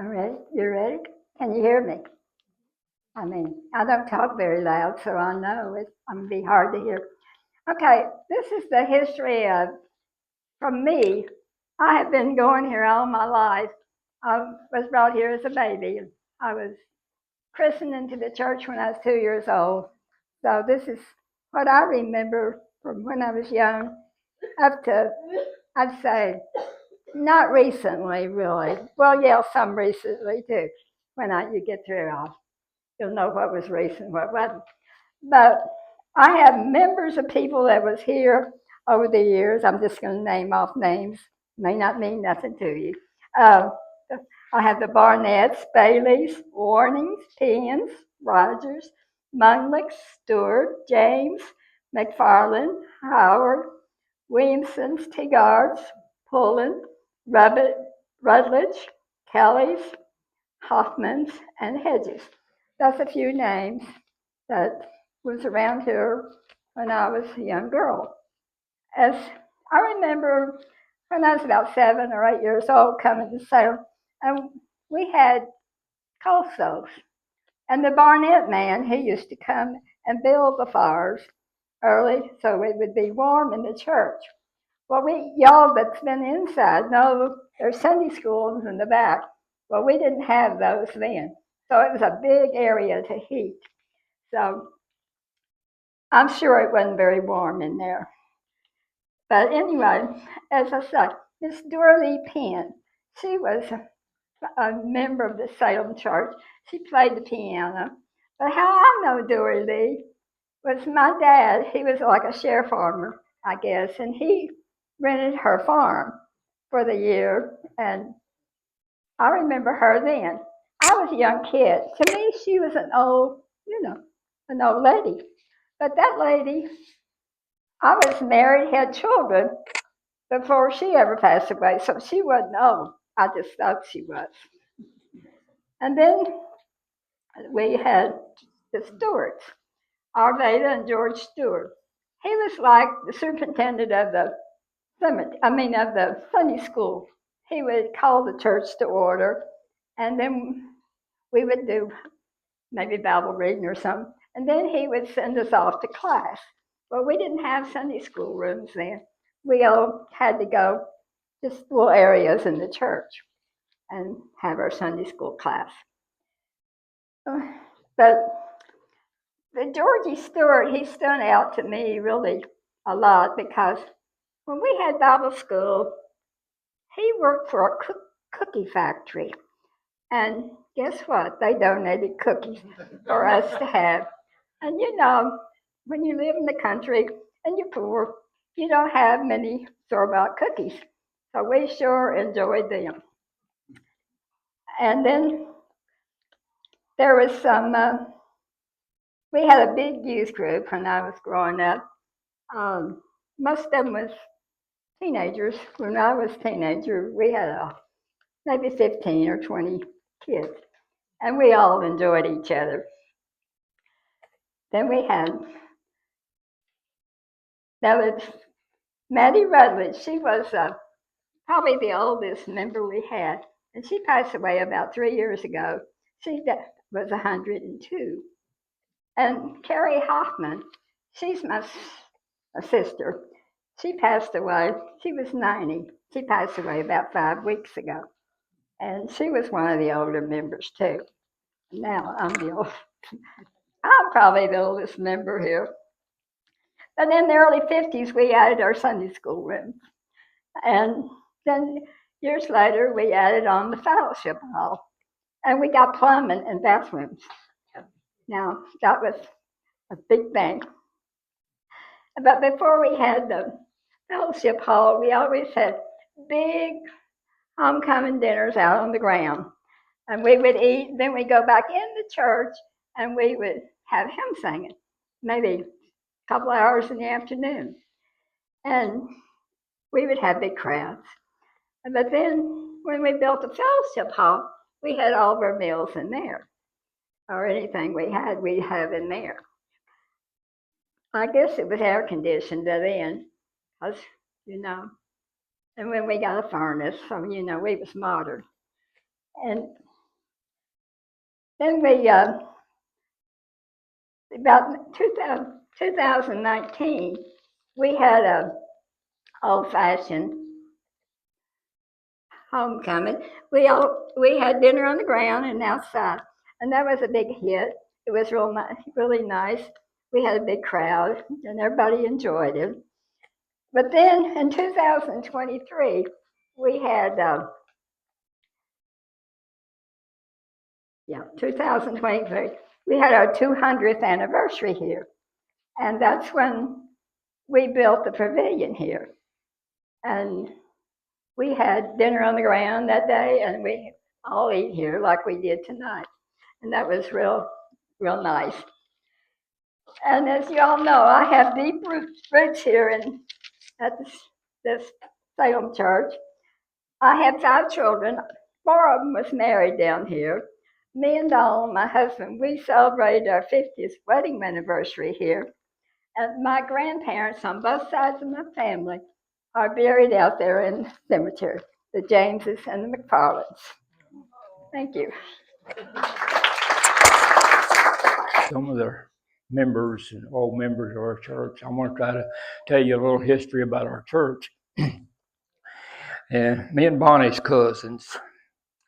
I'm ready. You ready? Can you hear me? I don't talk very loud, so I know it's going to be hard to hear. Okay, this is the history of, from me. I have been going here all my life. I was brought here as a baby. I was christened into the church when I was 2 years old. So this is what I remember from when I was young up to, I'd say, not recently, really. Well, yeah, some recently too. You get through, you'll know what was recent, what wasn't. But I have members of people that was here over the years. I'm just going to name off names. May not mean nothing to you. Uh, I have the Barnetts, Baileys, Warnings, Pins, Rogers, Munglicks, Stewart, James, McFarland, Howard, Williamsons, Tegards, Pullen, Rutledge, Kellys, Hoffmans, and Hedges. That's a few names that was around here when I was a young girl. As I remember when I was about 7 or 8 years old coming to Salem, and we had coal stoves. And the Barnett man, he used to come and build the fires early so it would be warm in the church. Well, y'all that's been inside know there's Sunday schools in the back. Well, we didn't have those then. So it was a big area to heat. So I'm sure it wasn't very warm in there. But anyway, as I said, Miss Dorothy Penn, she was a member of the Salem Church. She played the piano. But how I know Dorothy was my dad. He was like a share farmer, I guess, and he rented her farm for the year. And I remember her then. I was a young kid. To me, she was an old, an old lady. But that lady, I was married, had children before she ever passed away, so she wasn't old. I just thought she was. And then we had the Stewarts, Arvada and George Stewart. He was like the superintendent of the of the Sunday school. He would call the church to order, and then we would do maybe Bible reading or something, and then he would send us off to class. Well, we didn't have Sunday school rooms then. We all had to go just little areas in the church and have our Sunday school class. But the Georgie Stewart, he stood out to me really a lot because when we had Bible school, he worked for a cookie factory. And guess what? They donated cookies for us to have. And when you live in the country and you're poor, you don't have many store-bought cookies. So we sure enjoyed them. And then there was we had a big youth group when I was growing up. Most of them was teenagers. When I was a teenager, we had maybe 15 or 20 kids, and we all enjoyed each other. Then we had, that was Maddie Rutledge. She was probably the oldest member we had, and she passed away about 3 years ago. She was 102. And Carrie Hoffman, she's my sister. She passed away. She was 90. She passed away about 5 weeks ago. And she was one of the older members too. Now I'm probably the oldest member here. But in the early 50s, we added our Sunday school room. And then years later, we added on the fellowship hall. And we got plumbing and bathrooms. Now, that was a big thing. But before we had the fellowship hall, we always had big homecoming dinners out on the ground. And we would eat, then we'd go back in the church and we would have hymn singing, maybe a couple hours in the afternoon. And we would have big crowds. But then when we built the fellowship hall, we had all of our meals in there, or anything we had, we'd have in there. I guess it was air conditioned then, because, and when we got a furnace, so, we was modern. And Then we, about 2019, we had a old-fashioned homecoming. We had dinner on the ground and outside, and that was a big hit. It was really nice. We had a big crowd, and everybody enjoyed it. But then in 2023, we had 2023, we had our 200th anniversary here, and that's when we built the pavilion here. And we had dinner on the ground that day, and we all eat here like we did tonight. And that was real nice. And as you all know, I have deep roots here at this Salem church. I have 5 children. 4 of them was married down here. Me and Donald, my husband, we celebrated our 50th wedding anniversary here. And my grandparents on both sides of my family are buried out there in the cemetery, the Jameses and the McFarlands. Thank you. Some of the members and old members of our church, I'm going to try to tell you a little history about our church. And me and Bonnie's cousins,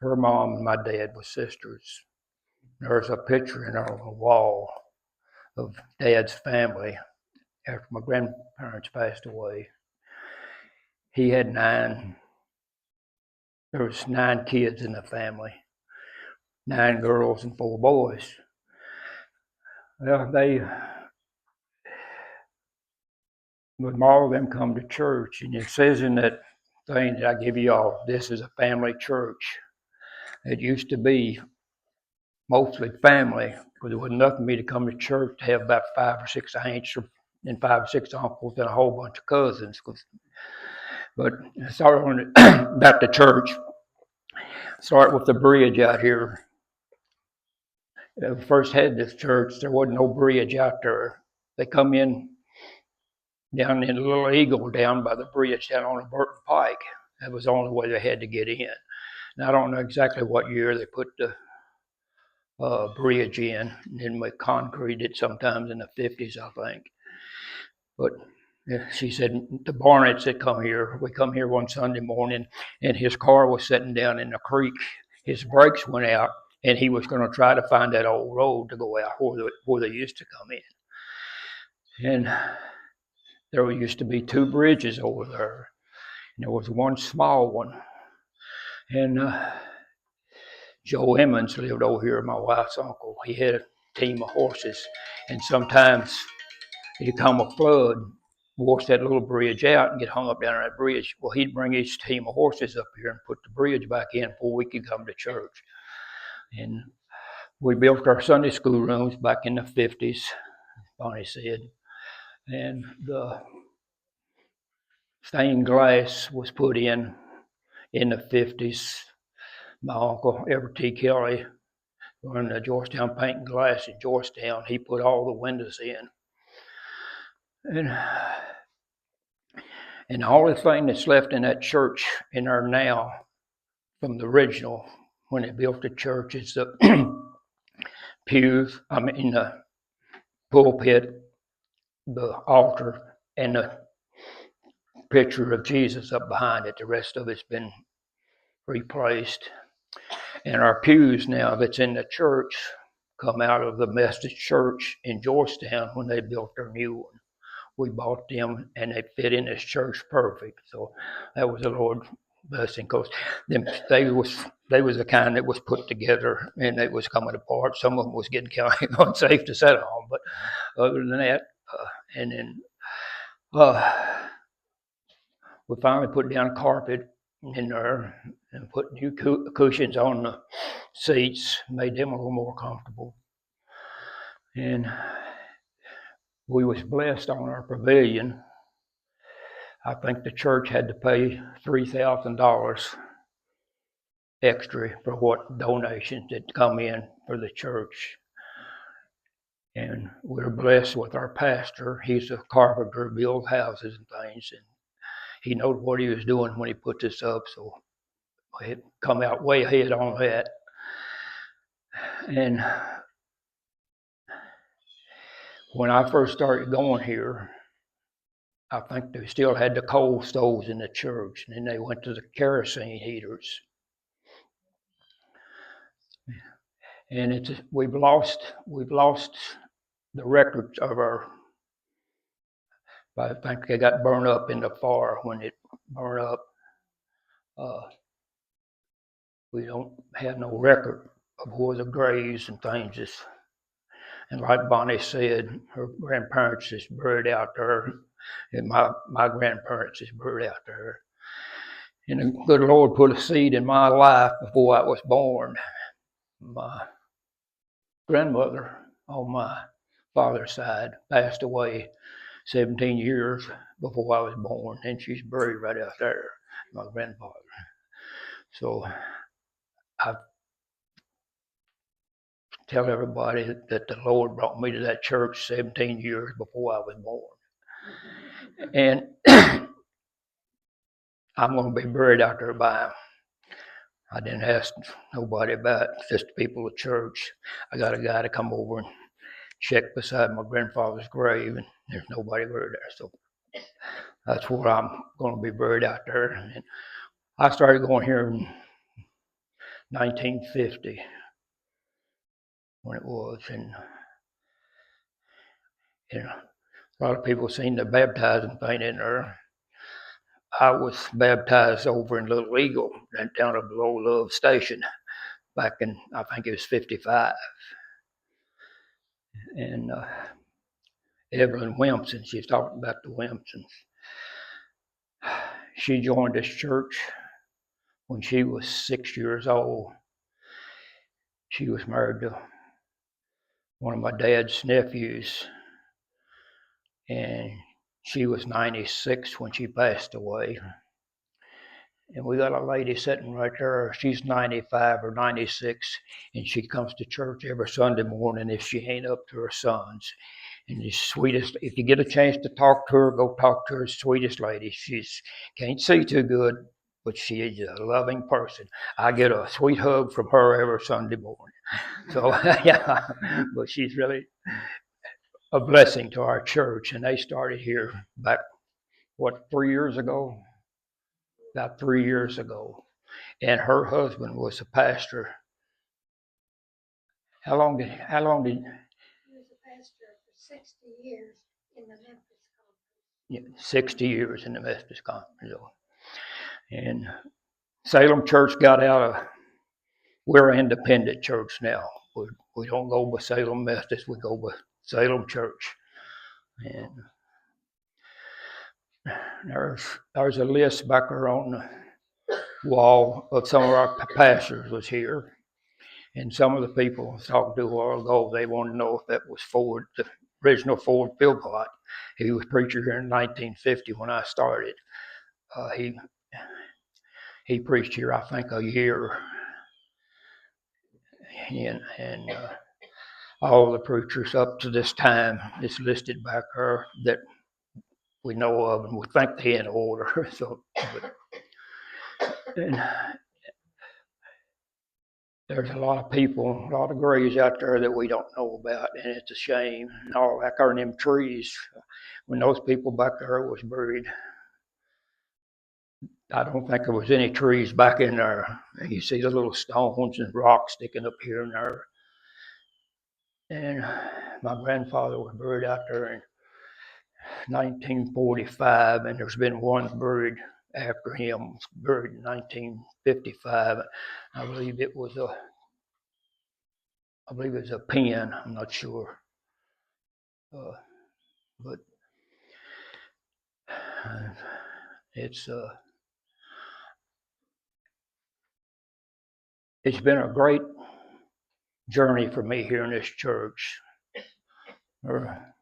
her mom and my dad were sisters. There's a picture in our wall of Dad's family after my grandparents passed away. He had 9. There was 9 kids in the family, 9 girls and 4 boys. Well, but all of them come to church, and it says in that thing that I give you all, this is a family church. It used to be mostly family, because there wasn't nothing for me to come to church to have about 5 or 6 aunts and 5 or 6 uncles and a whole bunch of cousins. But sorry about the church. Start with the bridge out here. When we first had this church, there wasn't no bridge out there. They come in down in the Little Eagle down by the bridge down on the Burton Pike. That was the only way they had to get in. And I don't know exactly what year they put the bridge in, and then we concreted it sometimes in the 50s, I think. But she said the Barnetts that come here, we come here one Sunday morning, and his car was sitting down in the creek. His brakes went out, and he was going to try to find that old road to go out where they used to come in. And there used to be 2 bridges over there, and there was one small one. And Joe Emmons lived over here, my wife's uncle. He had a team of horses, and sometimes it'd come a flood, wash that little bridge out and get hung up down on that bridge. Well, he'd bring his team of horses up here and put the bridge back in before we could come to church. And we built our Sunday school rooms back in the 50s, Bonnie said. And the stained glass was put in the 50s. My uncle, Everett T. Kelly, running the Georgetown Paint and Glass in Georgetown, he put all the windows in. And the only thing that's left in that church in there now from the original, when they built the church, is the pews, the pulpit, the altar, and the picture of Jesus up behind it. The rest of it's been replaced. And our pews now that's in the church come out of the Methodist Church in Georgetown when they built their new one. We bought them, and they fit in this church perfect. So that was the Lord's blessing, because they was the kind that was put together, and it was coming apart. Some of them was getting kind of unsafe to sit on, but other than that, and then we finally put down carpet in there and put new cushions on the seats, made them a little more comfortable. And we was blessed on our pavilion. I think the church had to pay $3,000 extra for what donations had come in for the church. And we're blessed with our pastor. He's a carpenter, builds houses and things, and he knows what he was doing when he put this up, so it come out way ahead on that. And when I first started going here, I think they still had the coal stoves in the church, and then they went to the kerosene heaters. And we've lost the records of our. I think they got burned up in the fire when it burned up. We don't have no record of where the graves and things is. And like Bonnie said, her grandparents is buried out there, and my grandparents is buried out there. And the good Lord put a seed in my life before I was born. My grandmother on my father's side passed away 17 years before I was born, and she's buried right out there, my grandfather. So I tell everybody that the Lord brought me to that church 17 years before I was born. And I'm going to be buried out there by him. I didn't ask nobody about it, just the people of church. I got a guy to come over and check beside my grandfather's grave, and there's nobody buried there. So that's where I'm going to be buried out there. And I started going here in 1950 when it was, and a lot of people seen the baptizing thing in there. I was baptized over in Little Eagle, down at Below Love Station, back in, I think it was 55. And Evelyn Williamson, she's talking about the Williamsons. She joined this church when she was 6 years old. She was married to one of my dad's nephews, and she was 96 when she passed away. And we got a lady sitting right there. She's 95 or 96, and she comes to church every Sunday morning if she ain't up to her sons. And the sweetest, if you get a chance to talk to her, go talk to her, sweetest lady. She's can't see too good, but she is a loving person. I get a sweet hug from her every Sunday morning. So, yeah, but she's really a blessing to our church. And they started here back, 3 years ago? About 3 years ago. And her husband was a pastor. How long did? He was a pastor for 60 years in the Memphis Conference. Yeah, 60 years in the Memphis Conference. And Salem Church got out of, we're an independent church now. We don't go by Salem Methodist, we go by Salem Church. And there's a list back there on the wall of some of our pastors was here. And some of the people I was talking to a while ago, they wanted to know if that was Ford, the original Ford Philpott. He was preacher here in 1950 when I started. He preached here, I think, a year. And all the preachers up to this time is listed back there that we know of, and we think they're in order. So, and there's a lot of people, a lot of graves out there that we don't know about, and it's a shame. And all back there in them trees, when those people back there was buried, I don't think there was any trees back in there. You see the little stones and rocks sticking up here and there. And my grandfather was buried out there in 1945, and there's been one buried after him, buried in 1955. I believe it was a pen. I'm not sure, but it's been a great journey for me here in this church.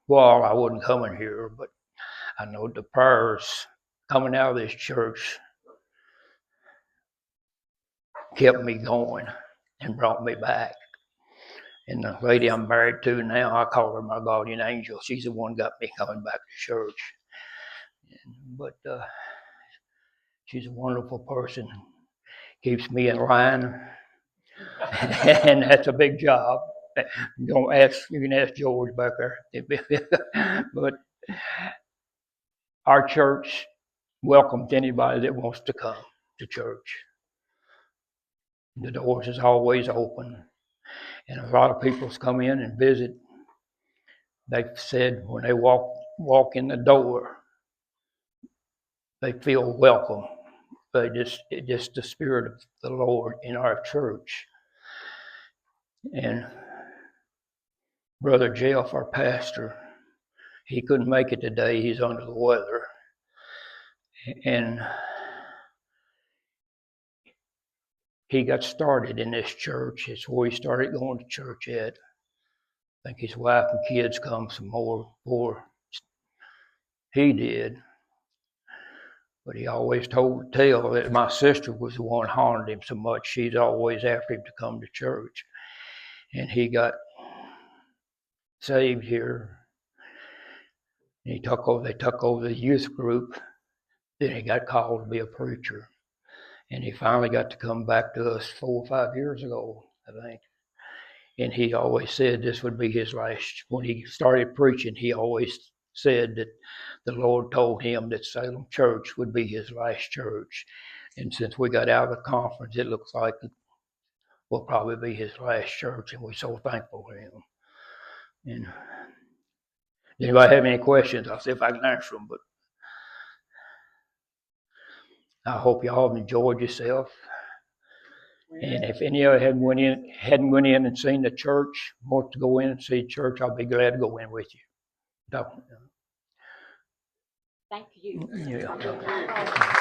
Well, I wasn't coming here, but I know the prayers coming out of this church kept me going and brought me back. And the lady I'm married to now, I call her my guardian angel. She's the one got me coming back to church. But she's a wonderful person. Keeps me in line. And that's a big job. You can ask George back there. But our church welcomes anybody that wants to come to church. The doors is always open. And a lot of people's come in and visit. They've said when they walk in the door, they feel welcome. It's just the Spirit of the Lord in our church. And Brother Jeff, our pastor, he couldn't make it today. He's under the weather. And he got started in this church. It's where he started going to church at. I think his wife and kids come some more before he did. But he always told the tale that my sister was the one haunted him so much. She's always after him to come to church. And he got saved here. They took over the youth group. Then he got called to be a preacher. And he finally got to come back to us 4 or 5 years ago, I think. And he always said this would be his last. When he started preaching, he always said that the Lord told him that Salem Church would be his last church. And since we got out of the conference, it looks like it will probably be his last church, and we're so thankful for him. And does anybody have any questions? I'll see if I can answer them. But I hope y'all have enjoyed yourself. And if any of you hadn't went in and seen the church, want to go in and see church, I'll be glad to go in with you. Thank you. Yeah.